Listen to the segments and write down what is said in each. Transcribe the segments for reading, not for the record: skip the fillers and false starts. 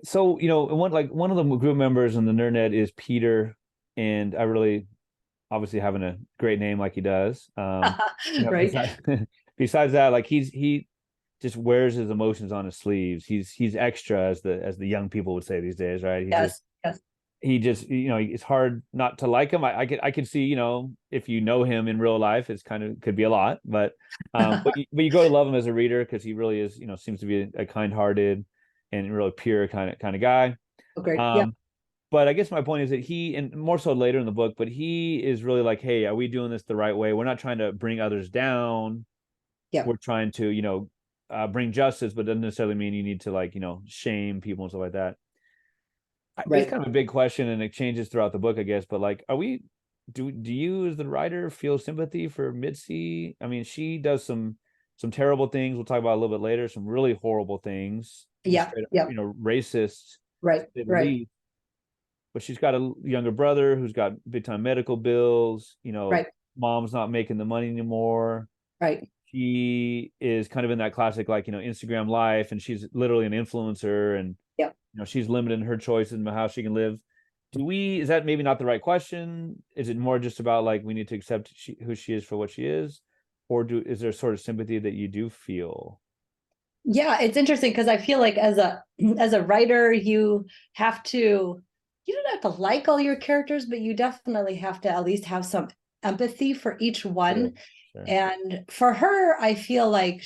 So, one of the group members in the NerdNet is Peter, and I really obviously having a great name like he does. Right. Besides besides that, like he just wears his emotions on his sleeves. He's extra, as the young people would say these days, right? Yes. Yes. He just it's hard not to like him. I can see, if you know him in real life, it's kind of could be a lot, but you grow to love him as a reader because he really is, seems to be a kind-hearted and really pure kind of guy. Oh, great. Yeah. um but I guess my point is that he, and more so later in the book, but he is really like, hey, are we doing this the right way? We're not trying to bring others down. Yeah. We're trying to, bring justice, but doesn't necessarily mean you need to, like, shame people and stuff like that. It's Right. kind of a big question, and it changes throughout the book, I guess. But like, do you as the writer feel sympathy for Mitzi? I mean, she does some terrible things. We'll talk about a little bit later. Some really horrible things, just Yeah. straight up, Yeah. racist, Right. to say the Right. least. But she's got a younger brother who's got big time medical bills. Right. Mom's not making the money anymore. Right. She is kind of in that classic, like, Instagram life, and she's literally an influencer, and Yeah. she's limited in her choices and how she can live. Is that maybe not the right question? Is it more just about, like, we need to accept who she is for what she is? Or is there sort of sympathy that you do feel? Yeah, it's interesting because I feel like as a writer, you don't have to like all your characters, but you definitely have to at least have some empathy for each Sure, one. sure. And for her, I feel like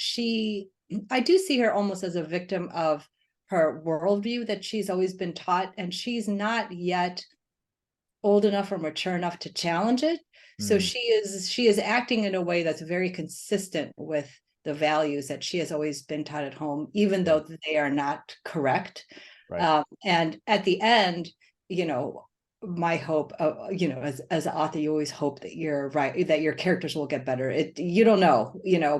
I do see her almost as a victim of her worldview that she's always been taught, and she's not yet old enough or mature enough to challenge it. So Mm, she is acting in a way that's very consistent with the values that she has always been taught at home, even yeah, though they are not correct. right. And at the end, you know, my hope, as an author, you always hope that you're right, that your characters will get better. You don't know,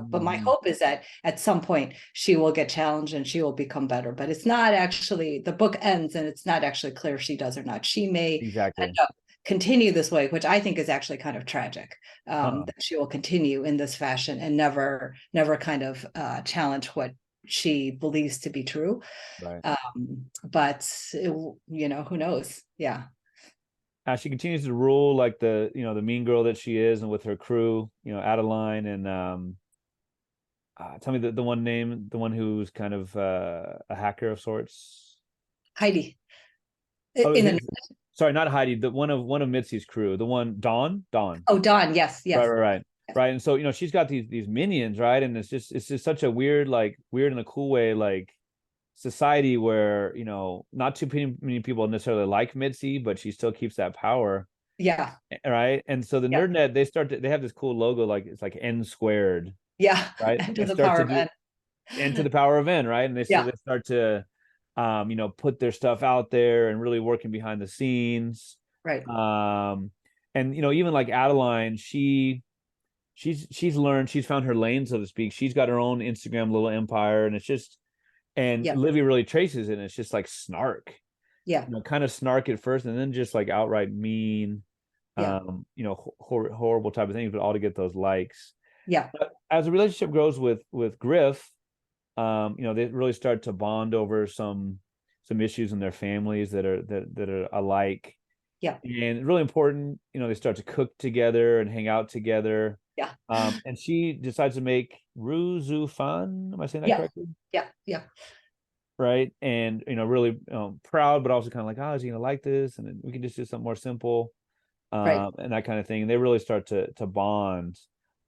but my Mhm. hope is that at some point she will get challenged and she will become better. But it's not actually, the book ends and it's not actually clear if she does or not. She may end Exactly. up continue this way, which I think is actually kind of tragic. Huh. That she will continue in this fashion and never kind of challenge what she believes to be true. Right. But who knows? Yeah. She continues to rule like the mean girl that she is, and with her crew, Adeline, and tell me the one name, the one who's kind of a hacker of sorts. Heidi Oh, in the sorry, not Heidi. The one of Mitzi's crew, the one Dawn, Dawn. Oh, Dawn, yes, Right, yes, right, right, yes. right. And so, she's got these minions, right? And it's just such a weird, like, weird in a cool way, like, society where, not too many people necessarily like Mitzi, but she still keeps that power, Yeah, right? And so the yeah, NerdNet, they have this cool logo, like it's like N squared, yeah. right? And to They the start power to of do N. N to the power of N, right? And Yeah, they start to put their stuff out there and really working behind the scenes. right. Um and even like Adeline, she's found her lane, so to speak. She's got her own Instagram little empire, and it's just, and Yeah, Livy really traces it, and it's just like snark, yeah, kind of snark at first, and then just like outright mean, yeah, horrible type of things, but all to get those likes. yeah, But as the relationship grows with Griff, they really start to bond over some issues in their families that are alike, yeah, and really important. They start to cook together and hang out together. yeah, And she decides to make Ruzu fun. Am I saying that yeah, correctly? yeah, yeah. Right. And, really, proud, but also kind of like, oh, is he gonna like this? And then we can just do something more simple, Right, and that kind of thing. And they really start to bond.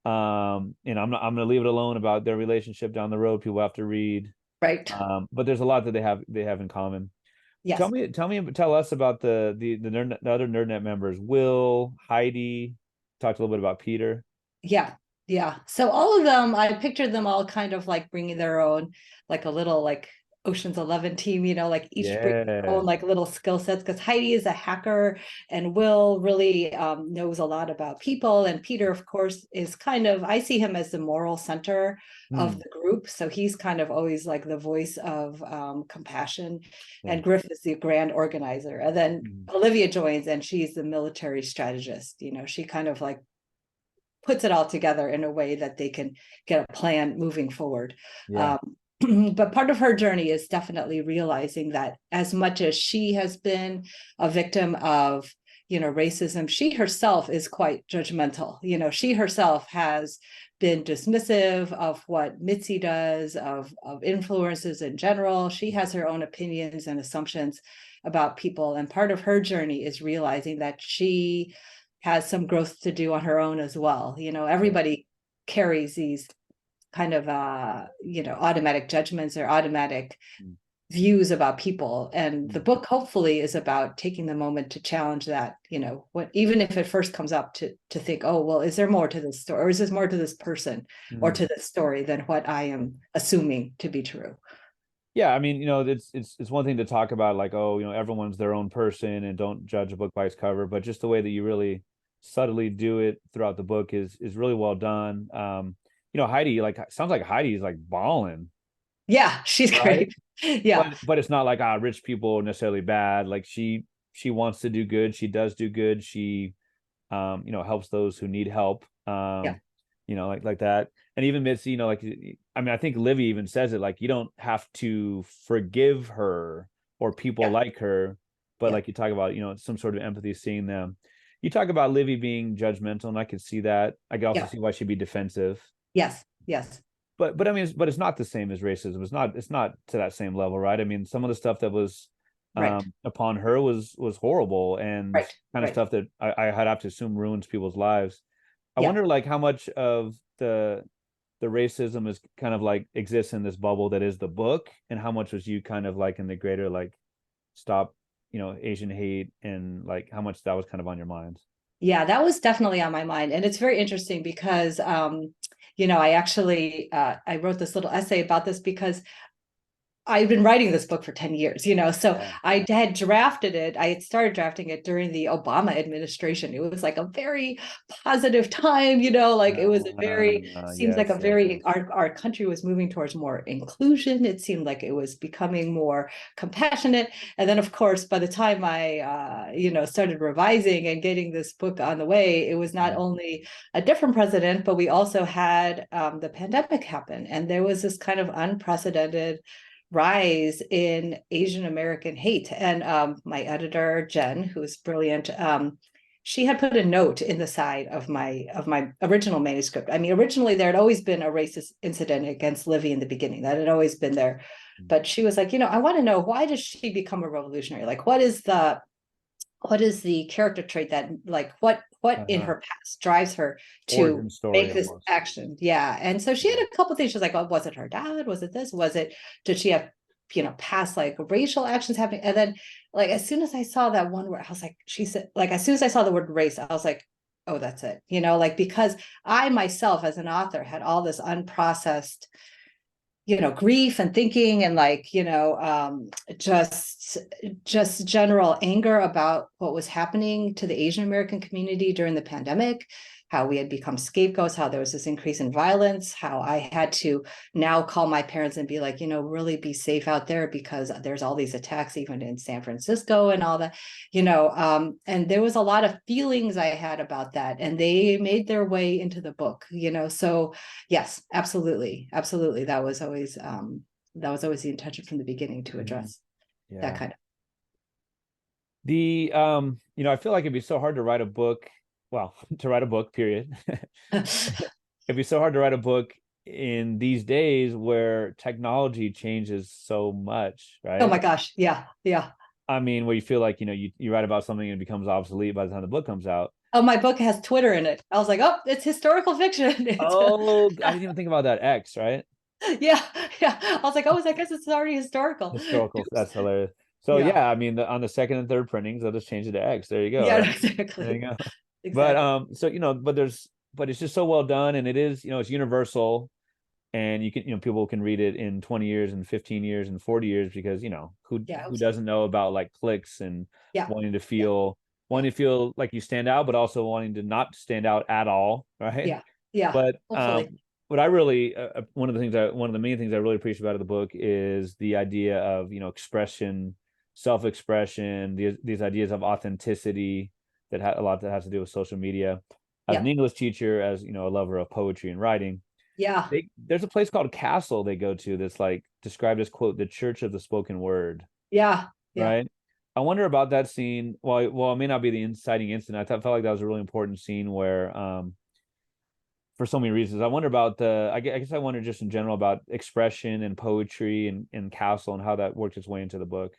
And I'm gonna leave it alone about their relationship down the road. People have to read. right. But there's a lot that they have in common. Yes. Tell us about the other NerdNet members. Will, Heidi, talked a little bit about Peter. Yeah, yeah. So all of them, I pictured them all kind of like bringing their own, like a little like Ocean's 11 team, like each bring their Yeah. own like little skill sets. Because Heidi is a hacker, and Will really knows a lot about people, and Peter, of course, is kind of, I see him as the moral center of Hmm. the group. So he's kind of always like the voice of compassion, Yeah. and Griff is the grand organizer, and then Mhm. Olivia joins, and she's the military strategist. She kind of like puts it all together in a way that they can get a plan moving forward. Yeah. Um, but part of her journey is definitely realizing that as much as she has been a victim of, racism, she herself is quite judgmental. She herself has been dismissive of what Mitzi does, of influences in general. She has her own opinions and assumptions about people. And part of her journey is realizing that she has some growth to do on her own as well. Everybody carries these kind of automatic judgments or automatic views about people, and the book hopefully is about taking the moment to challenge that, what, even if it first comes up, to think, oh well, is there more to this story, or is this more to this person or to this story than what I am assuming to be true? Yeah, I mean, it's one thing to talk about like, oh, everyone's their own person and don't judge a book by its cover, but just the way that you really subtly do it throughout the book is really well done. Heidi, like, sounds like Heidi is like balling, Yeah, she's right? great. Yeah, But it's not like rich people necessarily bad. Like she wants to do good. She does do good. She helps those who need help. yeah, Like that. And even Mitzi, like, I mean, I think Livy even says it, like, you don't have to forgive her or people yeah, like her, but yeah, like you talk about, some sort of empathy, seeing them. You talk about Livy being judgmental, and I could see that. I could also yeah, see why she'd be defensive. yes, yes, But I mean, it's not the same as racism. It's not to that same level, right? I mean, some of the stuff that was right, upon her was horrible, and right, kind of right, stuff that I had have to assume ruins people's lives. I yeah. wonder like how much of the racism is kind of like exists in this bubble that is the book, and how much was you kind of like in the greater like stop, Asian hate, and like how much that was kind of on your mind. Yeah, that was definitely on my mind. And it's very interesting because I actually I wrote this little essay about this because I've been writing this book for 10 years, so Yeah. I had drafted it. I had started drafting it during the Obama administration. It was like a very positive time, like it was a very, seems like a Yes, yes, very, yes. our country was moving towards more inclusion. It seemed like it was becoming more compassionate. And then, of course, by the time I, started revising and getting this book on the way, it was not only a different president, but we also had the pandemic happen. And there was this kind of unprecedented rise in Asian American hate. And my editor, Jen, who's brilliant, she had put a note in the side of my original manuscript. I mean, originally there had always been a racist incident against Livy in the beginning. That had always been there. But she was like, I want to know, why does she become a revolutionary? Like, what is the character trait that, like, what in Uh-huh. her past drives her to Origin story make this almost. action? Yeah. And so she had a couple things. She was like, oh, was it her dad? Was it this? Was it, did she have, past like racial actions happening? And then, like, as soon as I saw that one word, I was like, she said, like, as soon as I saw the word race, I was like, oh, that's it. Like, because I myself as an author had all this unprocessed, grief and thinking, and like, just general anger about what was happening to the Asian American community during the pandemic, how we had become scapegoats, how there was this increase in violence, how I had to now call my parents and be like, really be safe out there because there's all these attacks even in San Francisco and all that, and there was a lot of feelings I had about that, and they made their way into the book, so yes, absolutely, absolutely. That was always the intention from the beginning, to Mhm. address that Yeah. kind I feel like it'd be so hard to write a book. Well, to write a book, period. of. It'd be so hard to write a book in these days where technology changes so much, Oh right? my gosh, yeah, yeah. I mean, where you feel like, you write about something and it becomes obsolete by the time the book comes out. Oh, my book has Twitter in it. I was like, oh, it's historical fiction. It's Oh, I didn't even think about that. X, right? yeah, yeah. I was like, oh, I guess it's already historical. Historical. Oops. That's hilarious. So Yeah, yeah, I mean, on the second and third printings, they'll just change it to X. There you go, yeah, right? There you exactly, go. But exactly. so but it's just so well done, and it is, it's universal, and you can, people can read it in 20 years and 15 years and 40 years, because Yeah, I who hope so. doesn't know about like clicks and Yeah, wanting to yeah, feel yeah, like you stand out, but also wanting to not stand out at all, right? yeah, yeah. But Hopefully, what I really one of the main things I really appreciate about the book is the idea of, expression, self-expression, these ideas of authenticity a lot that has to do with social media. As yeah, an English teacher, as a lover of poetry and writing, Yeah. There's a place called Castle they go to that's like described as, quote, the church of the spoken word, Yeah. Yeah. right? I wonder about that scene. Well, it may not be the inciting incident. Felt like that was a really important scene where, for so many reasons. I wonder about I guess I wonder just in general about expression and poetry and Castle and how that worked its way into the book.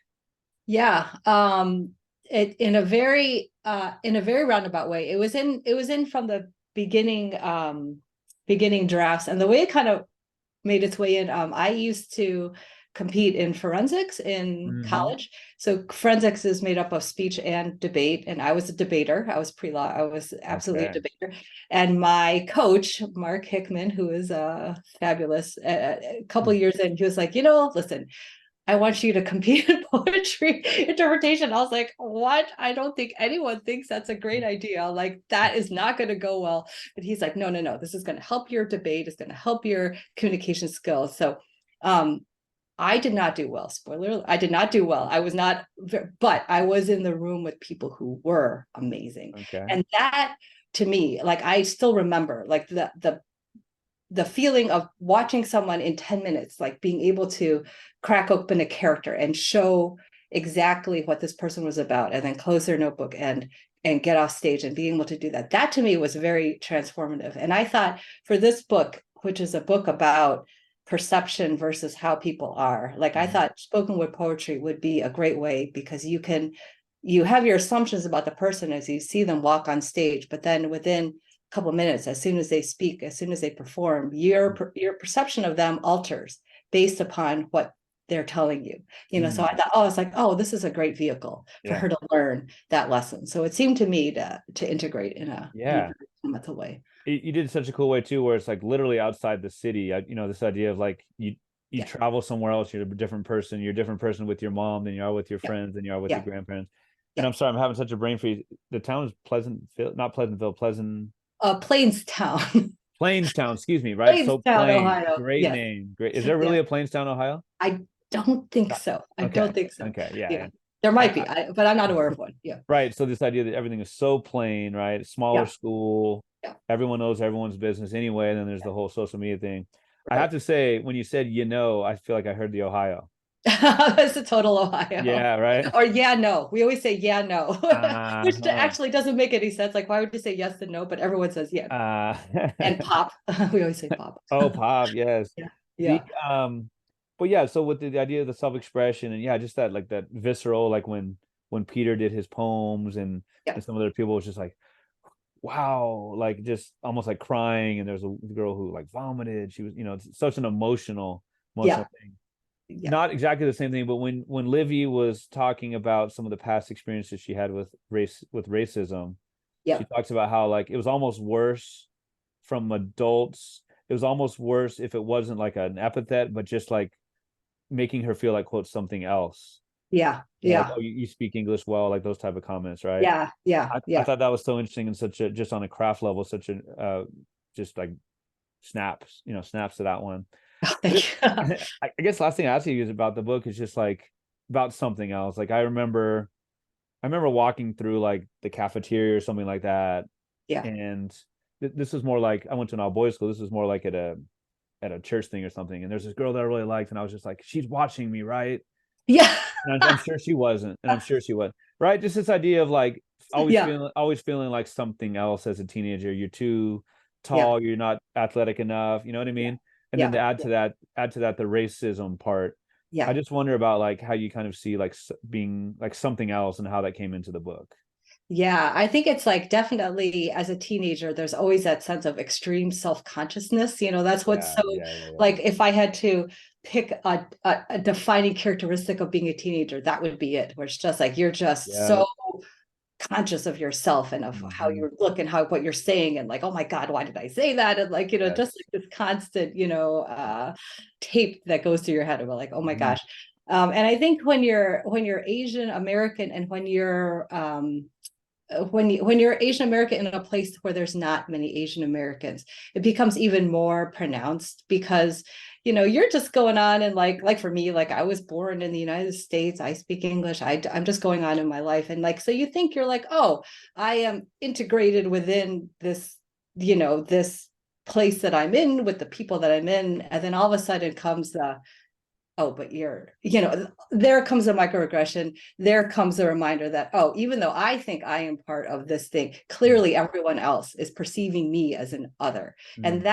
Yeah. It in a very roundabout way. It was in from the beginning drafts, and the way it kind of made its way in. I used to compete in forensics in Mm-hmm. college. So forensics is made up of speech and debate. And I was a debater. I was pre-law. I was absolutely a Okay. debater. And my coach, Mark Hickman, who is fabulous, a couple of years in, he was like, listen, I want you to compete in poetry interpretation. I was like, what? I don't think anyone thinks that's a great idea. Like, that is not going to go well. But he's like, no, no, no. This is going to help your debate. It's going to help your communication skills. So I did not do well. Spoiler, I did not do well. I was not, but I was in the room with people who were amazing. Okay. And that, to me, like, I still remember like the feeling of watching someone in 10 minutes, like being able to crack open a character and show exactly what this person was about, and then close their notebook and get off stage, and being able to do that. That to me was very transformative. And I thought for this book, which is a book about perception versus how people are, like, I Mhm. thought spoken word poetry would be a great way, because you have your assumptions about the person as you see them walk on stage, but then within couple of minutes, as soon as they speak, as soon as they perform, your perception of them alters based upon what they're telling you. So I Mm. thought, oh, it's like, oh, this is a great vehicle for Yeah. her to learn that lesson. So it seemed to me to integrate in a Yeah. very fundamental way. You did such a cool way too, where it's like literally outside the city. This idea of like you Yeah, travel somewhere else, you're a different person. You're a different person with your mom than you are with your yeah, friends than you are with your yeah, grandparents. And yeah. I'm sorry, I'm having such a brain freeze. The town is Pleasantville, not Pleasantville, Plainstown, Plainstown, excuse me, right? So Plainstown, plain. Ohio. Great Yes, name. Great. Is there yeah. really a Plainstown, Ohio? I don't think Not- so. I Okay. don't think so. Okay. Yeah. Yeah, Yeah. there I, might I be, but I'm not aware of one. Yeah, right. So this idea that everything is so plain, right? Smaller yeah, school, yeah. everyone knows everyone's business anyway. And then there's the whole social media thing. I have Right. to say, when you said, I feel like I heard the Ohio. That's a total Ohio. Yeah, right. Or yeah, no. We always say yeah, no, which Uh, actually doesn't make any sense. Like, why would you say yes and no? But everyone says yeah. uh, And pop. We always say pop. oh, pop, yes. Yeah. The Yeah. but yeah, so with the idea of the self-expression and yeah, just that that visceral, like when Peter did his poems Yeah. and some other people was just like, wow, like just almost like crying. And there's a girl who like vomited. She was, it's such an Yeah. emotional thing. Yeah. Not exactly the same thing, but when Livy was talking about some of the past experiences she had with racism, she Yeah. talks about how like it was almost worse from adults. It was almost worse if it wasn't like an epithet, but just like making her feel like, quote, something else. Yeah. Like, Yeah. oh, you speak English well, like those type of comments, right? Yeah. Yeah. I Yeah. thought that was so interesting and such a just on a craft level, such a just like snaps to that one. But Thank you. I guess last thing I ask you is about the book is just like about something else. Like I remember walking through like the cafeteria or something like that, Yeah. and this was more like I went to an all boys school. This was more like at a church thing or something. And there's this girl that I really liked, and I was just like, she's watching me, right? Yeah. And I'm sure she wasn't, and I'm sure she was, right? Just this idea of like Yeah. always feeling like something else as a teenager. You're too Yeah. tall, you're not athletic enough. You know what I Yeah. mean? And then Yeah. to add to that the racism part. I Yeah. just wonder about like how you kind of see like being like something else and how that came into the book. Yeah, I think it's like definitely as a teenager, there's always that sense of extreme self-consciousness. That's what's Yeah, so, yeah, yeah, yeah. like, if I had to pick a defining characteristic of being a teenager, that would be it, where it's just like you're just Yeah. so conscious of yourself and of how Hmm. you look and how what you're saying, and like, oh my God, why did I say that? And like, just Yes. like this constant, tape that goes through your head about like, oh my Hmm. gosh. And I think when you're Asian American, and when you're Asian American in a place where there's not many Asian Americans, it becomes even more pronounced, because you're just going on, and like for me, like, I was born in the United States, I speak English, I'm just going on in my life, and like, so you think you're like, oh, I am integrated within this place that I'm in with the people that I'm in. And then all of a sudden comes the, oh, but you're, there comes a microaggression. There comes a reminder that, oh, even though I think I am part of this thing, clearly everyone else is perceiving me as an other. And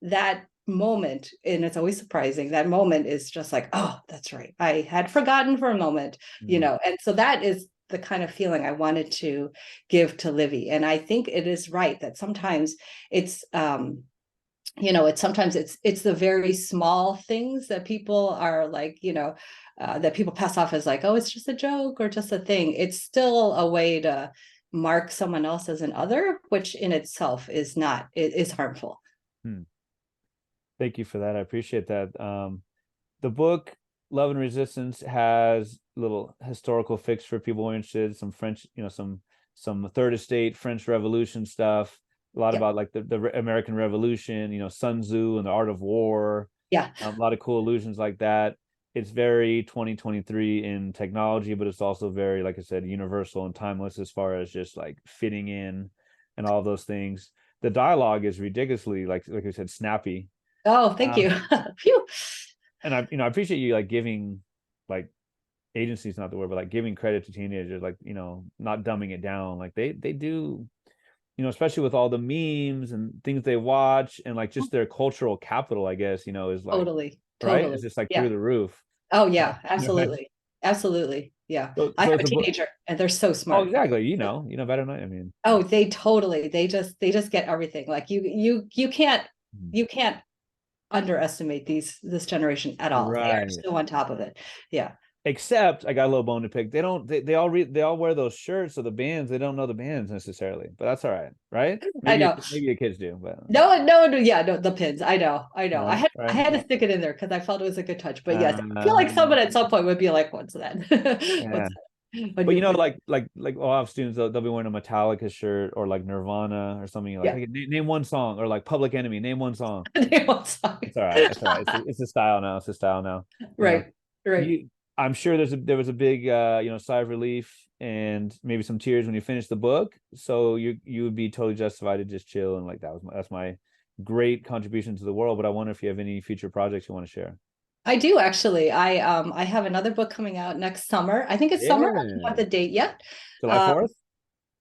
that moment, and it's always surprising, that moment is just like, oh, that's right. I had forgotten for a moment, and so that is the kind of feeling I wanted to give to Livy. And I think it is right that sometimes it's, it's the very small things that people are like, that people pass off as like, oh, it's just a joke or just a thing. It's still a way to mark someone else as an other, which in itself is not, it is harmful. Thank you for that. I appreciate that. The book Love and Resistance has little historical fix for people who are interested, some French, some third estate French Revolution stuff, a lot about like the American Revolution, Sun Tzu and the art of war. A lot of cool allusions like that. It's very 2023 in technology, but it's also very, like I said, universal and timeless as far as just like fitting in and all those things. The dialogue is ridiculously, like I said, snappy. Oh, thank you. Phew. And I appreciate you like giving, like, agency is not the word, but like giving credit to teenagers, like, not dumbing it down. Like they do, especially with all the memes and things they watch and like just their cultural capital, I guess, is like, Totally. right? It's just like through the roof. Oh yeah, absolutely. Absolutely. Yeah. I have a teenager and they're so Oh, smart. exactly. You know better than I mean. Oh, they just get everything. Like you can't underestimate this generation at all. They are Right. so on top of it. Yeah. Except I got a little bone to pick. They all wear those shirts of the bands. They don't know the bands necessarily, but that's all right, right? I know. Maybe your kids do, but No, yeah, no, the pins. I know. right, I right. had to stick it in there because I felt it was a good touch. But yes, I feel like someone at some point would be like, "What's that?" Yeah. What's that? But like I'll have students, they'll be wearing a Metallica shirt or like Nirvana or something. You're like, hey, name one song, or like Public Enemy, name one song. Name one song. It's all right. It's all right. It's a style now. It's a style now. Right. Right. I'm sure there was a big sigh of relief and maybe some tears when you finished the book. So you would be totally justified to just chill and like that's my great contribution to the world. But I wonder if you have any future projects you want to share. I do actually. I have another book coming out next summer. I think it's summer. I don't have the date yet. July 4th?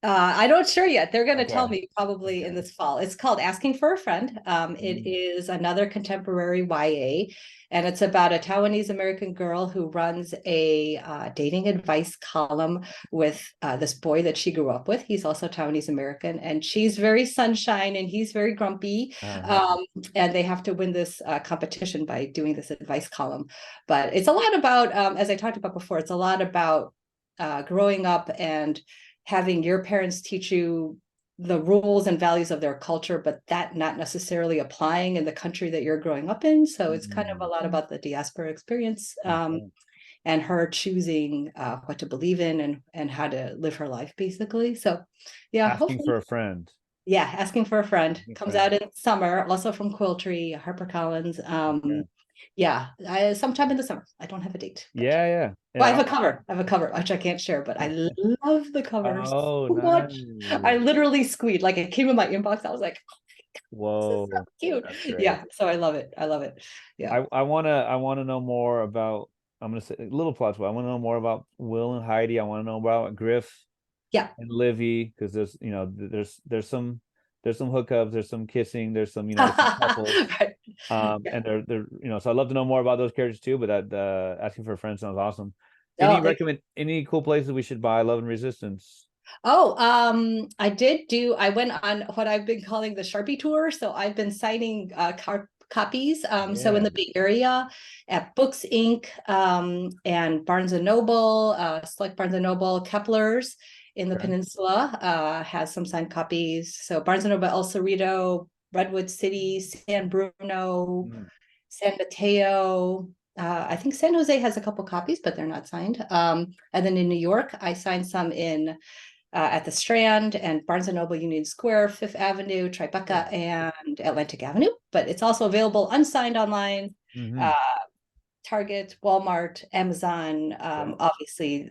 I'm not sure yet. They're going to Okay. tell me probably in this fall. It's called Asking for a Friend. It is another contemporary YA, and it's about a Taiwanese American girl who runs a dating advice column with this boy that she grew up with. He's also Taiwanese American, and she's very sunshine and he's very grumpy. And they have to win this competition by doing this advice column. But it's a lot about, as I talked about before, it's a lot about growing up and having your parents teach you the rules and values of their culture, but that not necessarily applying in the country that you're growing up in. So it's kind of a lot about the diaspora experience, and her choosing what to believe in and how to live her life, basically. So yeah. Asking for a friend. Yeah, Asking for a Friend comes out in summer, also from Quiltree, HarperCollins. Yeah, sometime in the summer. I don't have a date. Yeah. Well, I have a cover, which I can't share, but I love the cover so much. I literally squeaked, like it came in my inbox. I was like, whoa, this is so cute. Yeah, so I love it. Yeah. I wanna know more about, I'm gonna say a little plot. I want to know more about Will and Heidi. I want to know about Griff and Livy, because there's some hookups, there's some kissing, there's some some couples. And they're so I'd love to know more about those characters too, but that Asking for a Friend sounds awesome. Any cool places we should buy Love and Resistance? I went on what I've been calling the Sharpie tour. So I've been signing copies. So in the Bay Area at Books Inc. And Barnes and Noble, select Barnes and Noble, Kepler's in the Peninsula has some signed copies. So Barnes and Noble, El Cerrito, Redwood City, San Bruno, San Mateo. I think San Jose has a couple copies, but they're not signed. And then in New York, I signed some in at the Strand and Barnes and Noble, Union Square, Fifth Avenue, Tribeca, and Atlantic Avenue. But it's also available unsigned online. Target, Walmart, Amazon, obviously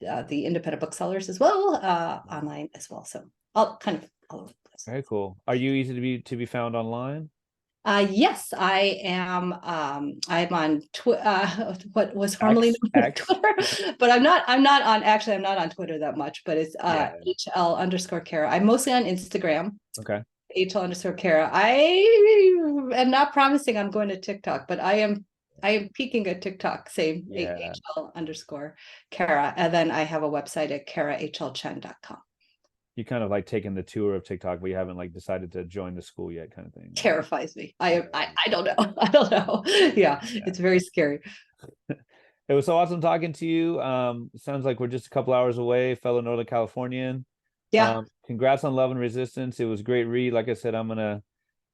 the independent booksellers as well, online as well. So all kind of all over the place. Very cool. Are you easy to be found online? Yes, I am. I'm on what was formerly known as X. Twitter, but I'm not on. Actually, I'm not on Twitter that much. But it's Yeah. HL_Kara. I'm mostly on Instagram. Okay. HL_Kara. I am not promising I'm going to TikTok, but I am. I am peaking at TikTok. Same Yeah. HL_Kara, and then I have a website at karahlchen.com. You kind of like taking the tour of TikTok, but you haven't like decided to join the school yet, kind of thing. Terrifies me. Yeah. I don't know. I don't know. Yeah, Yeah. it's very scary. It was so awesome talking to you. Sounds like we're just a couple hours away, fellow Northern Californian. Yeah. Congrats on Love and Resistance. It was a great read. Like I said, I'm gonna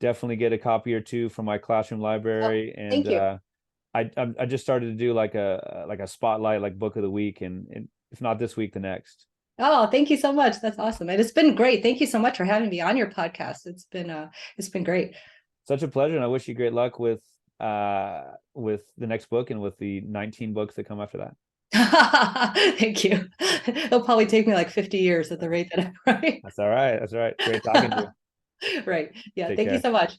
definitely get a copy or two from my classroom Oh, library. And thank you. I just started to do like a spotlight, like book of the week, and if not this week, the next. Oh, thank you so much. That's awesome. And it's been great. Thank you so much for having me on your podcast. It's been great. Such a pleasure, and I wish you great luck with the next book and with the 19 books that come after that. Thank you. It'll probably take me like 50 years at the rate that I'm right. That's all right. That's all right. Great talking to you. Right. Yeah. Take Thank you care. so much.